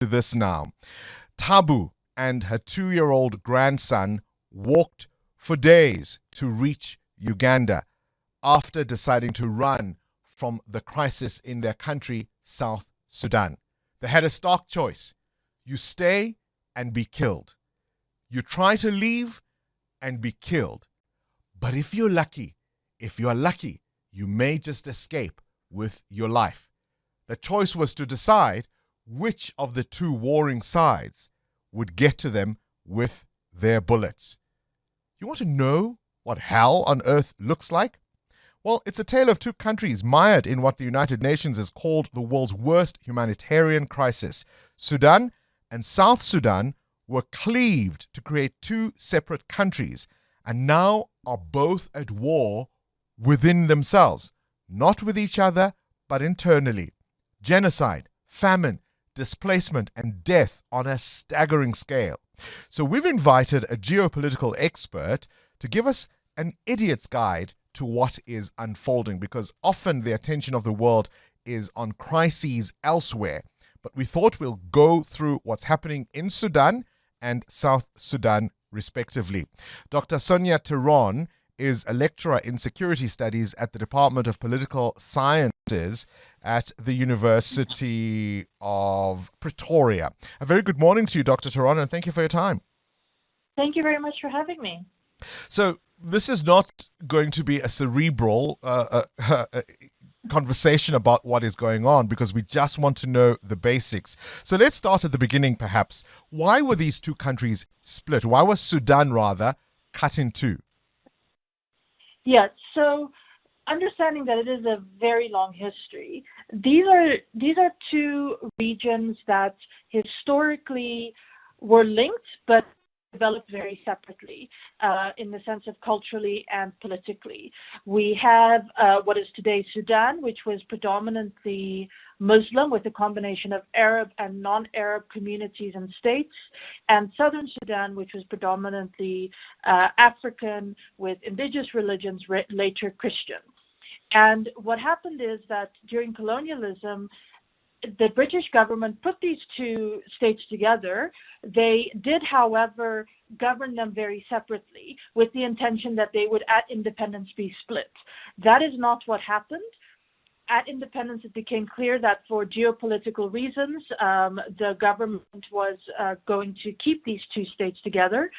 to this now. Tabu and her 2-year-old grandson walked for days to reach Uganda after deciding to run from the crisis in their country, South Sudan. They had a stark choice. You stay and be killed. You try to leave and be killed. But if you're lucky, you may just escape with your life. The choice was to decide which of the two warring sides would get to them with their bullets. You want to know what hell on earth looks like? Well, it's a tale of two countries mired in what the United Nations has called the world's worst humanitarian crisis. Sudan and South Sudan were cleaved to create two separate countries and now are both at war within themselves, not with each other, but internally. Genocide, famine, displacement, and death on a staggering scale. So we've invited a geopolitical expert to give us an idiot's guide to what is unfolding, because often the attention of the world is on crises elsewhere. But we thought we'll go through what's happening in Sudan and South Sudan, respectively. Dr. Sonja Theron is a lecturer in security studies at the Department of Political Sciences at the University of Pretoria. A very good morning to you, Dr. Theron, and thank you for your time. Thank you very much for having me. So this is not going to be a cerebral conversation about what is going on, because we just want to know the basics. So let's start at the beginning, perhaps. Why were these two countries split? Why was Sudan, rather, cut in two? Yes, so understanding that it is a very long history, these are two regions that historically were linked, but developed very separately in the sense of culturally and politically. We have what is today Sudan, which was predominantly Muslim with a combination of Arab and non-Arab communities and states, and Southern Sudan, which was predominantly African with indigenous religions, later Christian. And what happened is that during colonialism, the British government put these two states together. They did, however, govern them very separately with the intention that they would, at independence, be split. That is not what happened. At independence, it became clear that for geopolitical reasons, the government was going to keep these two states together.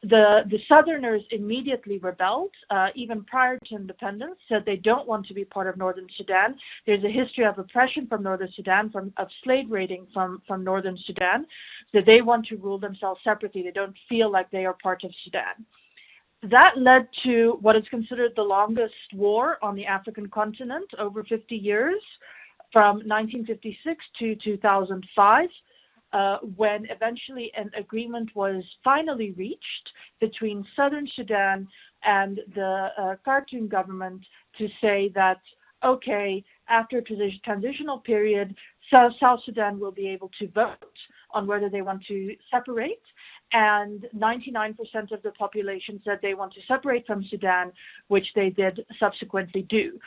The Southerners immediately rebelled, even prior to independence, said they don't want to be part of Northern Sudan. There's a history of oppression from Northern Sudan, of slave raiding from Northern Sudan, so they want to rule themselves separately. They don't feel like they are part of Sudan. That led to what is considered the longest war on the African continent, over 50 years, from 1956 to 2005. When eventually an agreement was finally reached between Southern Sudan and the Khartoum government to say that, okay, after a transitional period, South Sudan will be able to vote on whether they want to separate. And 99% of the population said they want to separate from Sudan, which they did subsequently do.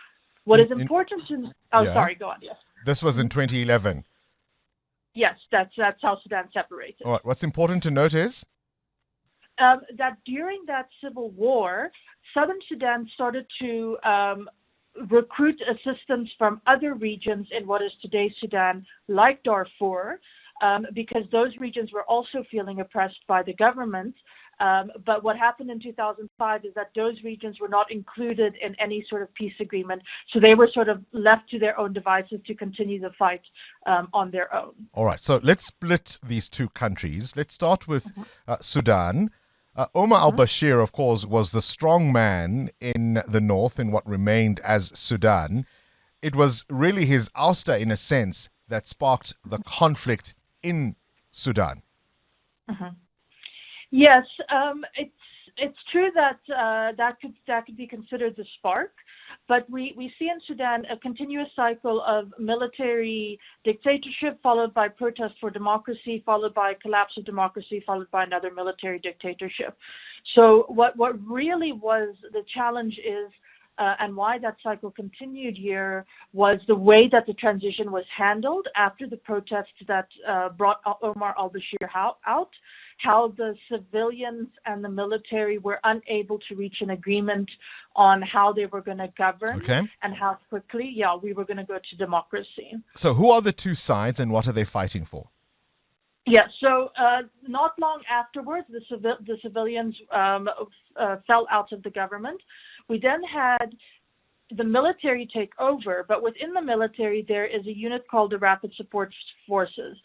What is important to... Oh, yeah. Sorry, go on, yes. This was in 2011. Yes, that's how Sudan separated. All right. What's important to note is? That during that civil war, Southern Sudan started to recruit assistance from other regions in what is today Sudan, like Darfur, because those regions were also feeling oppressed by the government. But what happened in 2005 is that those regions were not included in any sort of peace agreement. So they were sort of left to their own devices to continue the fight on their own. All right. So let's split these two countries. Let's start with Sudan. Omar al-Bashir, of course, was the strong man in the north in what remained as Sudan. It was really his ouster, in a sense, that sparked the conflict in Sudan. Yes, it's true that that could be considered the spark, but we see in Sudan a continuous cycle of military dictatorship followed by protest for democracy, followed by collapse of democracy, followed by another military dictatorship. So what really was the challenge is and why that cycle continued here was the way that the transition was handled after the protests that brought Omar al-Bashir out, how the civilians and the military were unable to reach an agreement on how they were going to govern and how quickly, we were going to go to democracy. So who are the two sides and what are they fighting for? Yeah, so not long afterwards, the civilians fell out of the government. We then had the military take over, but within the military, there is a unit called the Rapid Support Forces.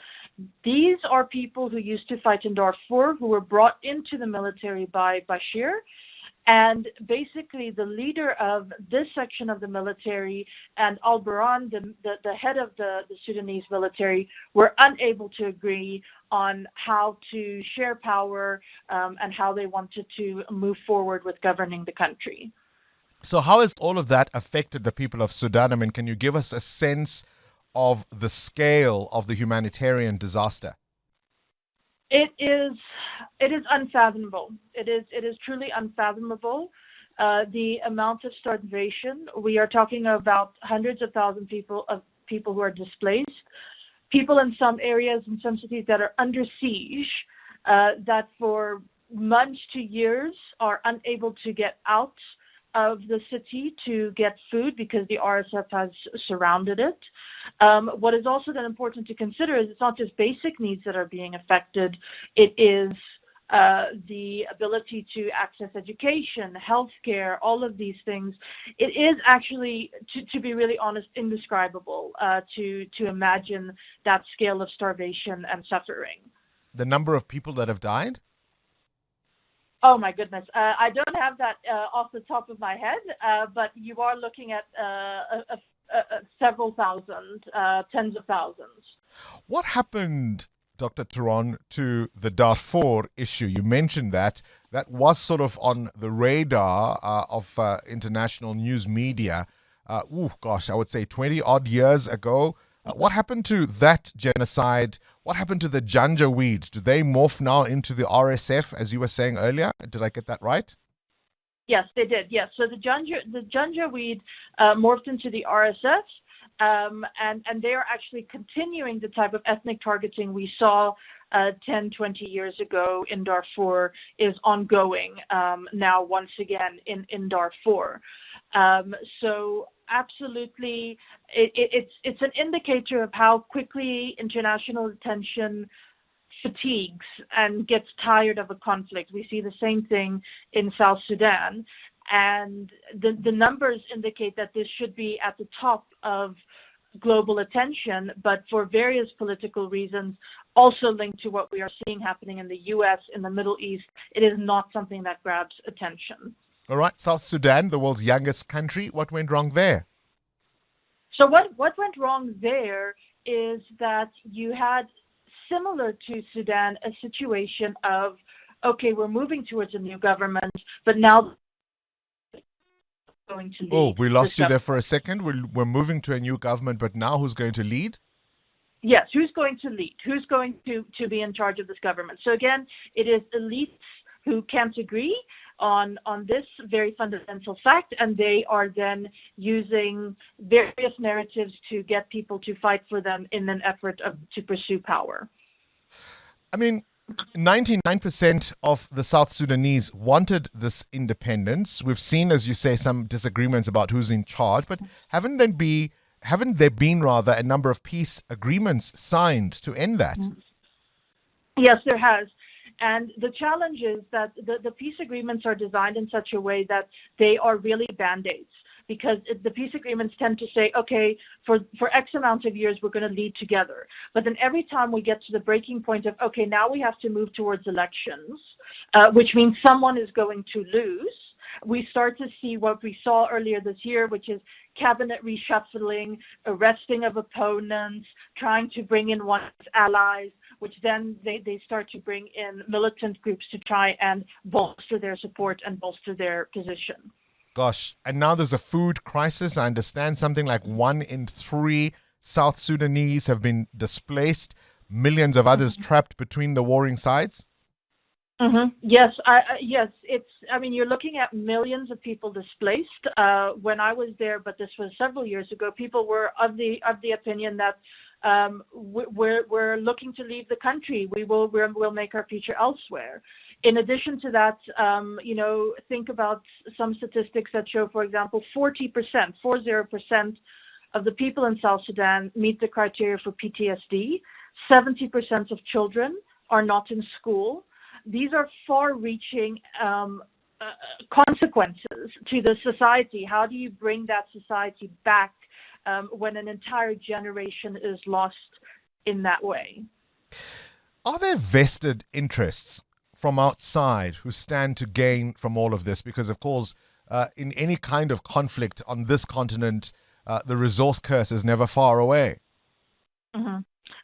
These are people who used to fight in Darfur, who were brought into the military by Bashir. And basically, the leader of this section of the military and al-Burhan, the head of the Sudanese military, were unable to agree on how to share power and how they wanted to move forward with governing the country. So how has all of that affected the people of Sudan? I mean, can you give us a sense of the scale of the humanitarian disaster? It is unfathomable. It is truly unfathomable. The amount of starvation. We are talking about hundreds of thousands of people who are displaced, people in some areas, in some cities that are under siege, that for months to years are unable to get out of the city to get food because the RSF has surrounded it. What is also then important to consider is it's not just basic needs that are being affected. It is the ability to access education, healthcare, all of these things. It is actually, to be really honest, indescribable to imagine that scale of starvation and suffering. The number of people that have died? Oh my goodness. I don't have that off the top of my head, but you are looking at several thousand, tens of thousands. What happened, Dr. Theron, to the Darfur issue? You mentioned that was sort of on the radar of international news media. I would say 20 odd years ago. What happened to that genocide? What happened to the Janjaweed? Do they morph now into the RSF, as you were saying earlier? Did I get that right? Yes, they did. Yes. So the Janjaweed morphed into the RSF, and they are actually continuing the type of ethnic targeting we saw 10, 20 years ago in Darfur is ongoing now once again in Darfur. So absolutely, it's an indicator of how quickly international attention fatigues and gets tired of a conflict. We see the same thing in South Sudan, and the numbers indicate that this should be at the top of global attention, but for various political reasons, also linked to what we are seeing happening in the U.S., in the Middle East, it is not something that grabs attention. All right, South Sudan, the world's youngest country. What went wrong there? So what went wrong there is that you had, similar to Sudan, a situation of, okay, we're moving towards a new government, but now going to lead. Oh, we lost you there for a second. We're moving to a new government, but now who's going to lead? Yes, who's going to lead? Who's going to be in charge of this government? So again, it is elites who can't agree on this very fundamental fact, and they are then using various narratives to get people to fight for them in an effort to pursue power. I mean, 99% of the South Sudanese wanted this independence. We've seen, as you say, some disagreements about who's in charge, but haven't there been a number of peace agreements signed to end that? Yes, there has. And the challenge is that the peace agreements are designed in such a way that they are really band-aids, because the peace agreements tend to say, okay, for X amount of years, we're going to lead together. But then every time we get to the breaking point of, okay, now we have to move towards elections, which means someone is going to lose, we start to see what we saw earlier this year, which is cabinet reshuffling, arresting of opponents, trying to bring in one's allies, which then they start to bring in militant groups to try and bolster their support and bolster their position. Gosh, and now there's a food crisis. I understand something like 1 in 3 South Sudanese have been displaced, millions of others trapped between the warring sides. Yes, yes. It's. I mean, you're looking at millions of people displaced. When I was there, but this was several years ago, people were of the opinion that we're looking to leave the country. We'll make our future elsewhere. In addition to that, think about some statistics that show, for example, 40% of the people in South Sudan meet the criteria for PTSD. 70% of children are not in school. These are far-reaching consequences to the society. How do you bring that society back when an entire generation is lost in that way? Are there vested interests from outside who stand to gain from all of this? Because, of course, in any kind of conflict on this continent, the resource curse is never far away.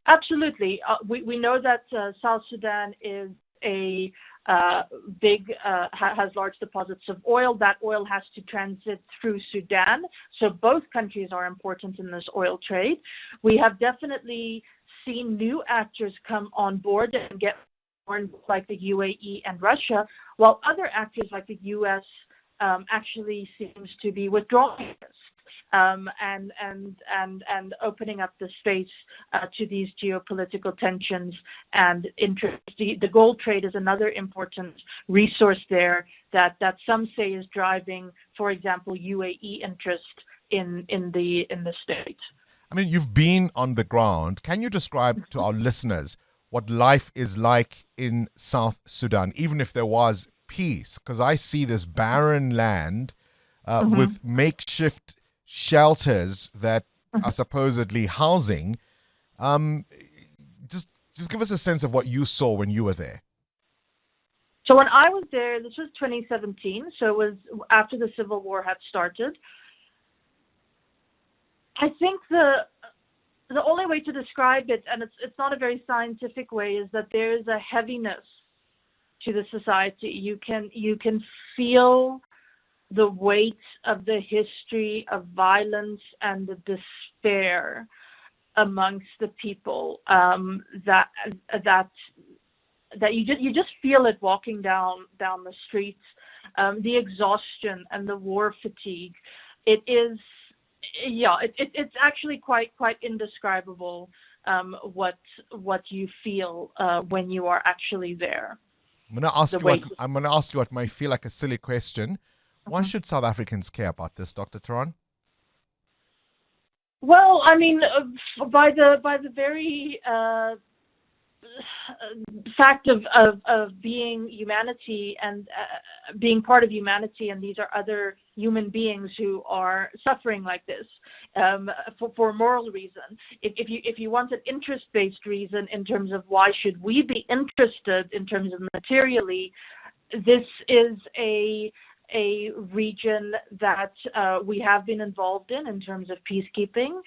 Absolutely. We know that South Sudan is a has large deposits of oil. That oil has to transit through Sudan. So both countries are important in this oil trade. We have definitely seen new actors come on board and get on, like the UAE and Russia, while other actors like the US actually seems to be withdrawing this. And opening up the space to these geopolitical tensions and interest. The gold trade is another important resource there that some say is driving, for example, UAE interest in the state. I mean, you've been on the ground. Can you describe to our listeners what life is like in South Sudan, even if there was peace? Because I see this barren land with makeshift shelters that are supposedly housing. Just give us a sense of what you saw when you were there. So when I was there, this was 2017, so it was after the civil war had started. I think the only way to describe it, and it's not a very scientific way, is that there is a heaviness to the society. You can feel the weight of the history of violence and the despair amongst the people, that you just feel it walking down the streets, the exhaustion and the war fatigue. It's actually quite indescribable what you feel when you are actually there. I'm going to ask you what might feel like a silly question. Why should South Africans care about this, Dr. Theron? Well, I mean, by the very fact of being humanity and being part of humanity, and these are other human beings who are suffering like this for moral reason. If you want an interest-based reason in terms of why should we be interested in terms of materially, this is a region that we have been involved in terms of peacekeeping.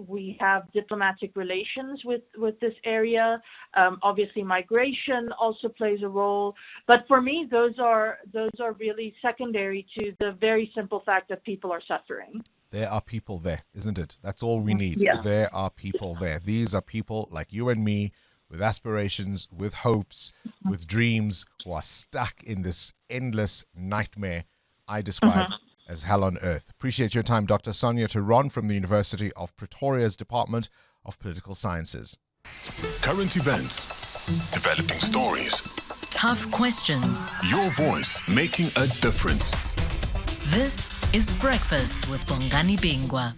We have diplomatic relations with this area. Obviously, migration also plays a role. But for me, those are really secondary to the very simple fact that people are suffering. There are people there, isn't it? That's all we need. Yeah. There are people there. These are people like you and me, with aspirations, with hopes, with dreams, who are stuck in this endless nightmare I describe as hell on earth. Appreciate your time, Dr. Sonja Theron from the University of Pretoria's Department of Political Sciences. Current events, developing stories, tough questions. Your voice making a difference. This is Breakfast with Bongani Bingwa.